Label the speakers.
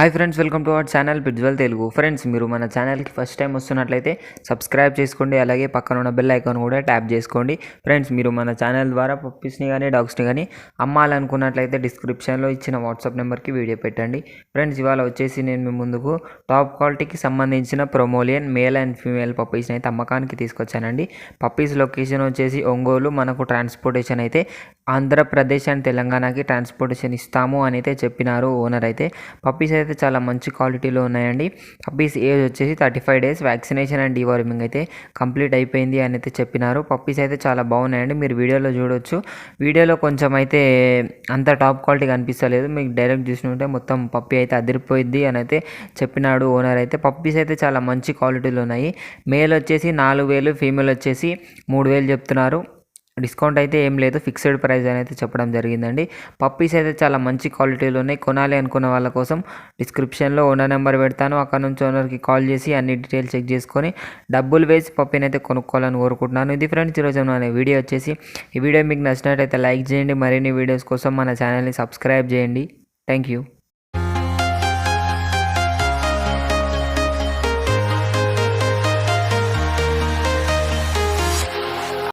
Speaker 1: Hi friends, welcome to our channel పిజ్వల్ Telugu. Friends, మీరు మన ఛానల్కి ఫస్ట్ టైం వస్తున్నట్లయితే సబ్స్క్రైబ్ చేసుకోండి, అలాగే పక్కన ఉన్న బెల్ ఐకాన్ కూడా ట్యాప్ చేసుకోండి. ఫ్రెండ్స్, మీరు మన ఛానల్ ద్వారా పప్పీస్ని కానీ డాగ్స్ని కానీ అమ్మాలనుకున్నట్లయితే డిస్క్రిప్షన్లో ఇచ్చిన వాట్సాప్ నెంబర్కి వీడియో పెట్టండి. ఫ్రెండ్స్, ఇవాళ వచ్చేసి నేను మీ ముందుకు టాప్ క్వాలిటీకి సంబంధించిన ప్రొమోలియన్ మేల్ అండ్ ఫీమేల్ పప్పీస్ని అయితే అమ్మకానికి తీసుకొచ్చానండి. పప్పీస్ లొకేషన్ వచ్చేసి ఒంగోలు. మనకు ట్రాన్స్పోర్టేషన్ అయితే ఆంధ్రప్రదేశ్ అండ్ తెలంగాణకి ట్రాన్స్పోర్టేషన్ ఇస్తాము అని అయితే చెప్పినారు ఓనర్ అయితే. పప్పీస్ అయితే చాలా మంచి క్వాలిటీలో ఉన్నాయండి. పప్పీస్ ఏజ్ వచ్చేసి 35 days. వ్యాక్సినేషన్ అండ్ డీవార్మింగ్ అయితే కంప్లీట్ అయిపోయింది అని అయితే చెప్పినారు. పప్పీస్ అయితే చాలా బాగున్నాయండి, మీరు వీడియోలో చూడొచ్చు. వీడియోలో కొంచెం అయితే అంత టాప్ క్వాలిటీ కనిపిస్తలేదు, మీకు డైరెక్ట్ చూసినట్టే మొత్తం పప్పీ అయితే అదిరిపోయిద్ది అని అయితే చెప్పినాడు ఓనర్ అయితే. పప్పీస్ అయితే చాలా మంచి క్వాలిటీలో ఉన్నాయి. మేల్ వచ్చేసి 4,000, ఫీమేల్ వచ్చేసి 3,000 చెప్తున్నారు. డిస్కౌంట్ అయితే ఏం లేదు, ఫిక్స్డ్ ప్రైస్ అని అయితే చెప్పడం జరిగిందండి. పప్పీస్ అయితే చాలా మంచి క్వాలిటీలో ఉన్నాయి. కొనాలి అనుకున్న వాళ్ళ కోసం డిస్క్రిప్షన్లో ఓనర్ నెంబర్ పెడతాను, అక్కడ నుంచి ఓనర్కి కాల్ చేసి అన్ని డీటెయిల్స్ చెక్ చేసుకొని డబ్బులు వేసి పప్పీని అయితే కొనుక్కోవాలని కోరుకుంటున్నాను. ఇది ఫ్రెండ్స్ ఈరోజు మన వీడియో వచ్చేసి. ఈ వీడియో మీకు నచ్చినట్లయితే లైక్ చేయండి, మరిన్ని వీడియోస్ కోసం మన ఛానల్ని సబ్స్క్రైబ్ చేయండి. Thank you.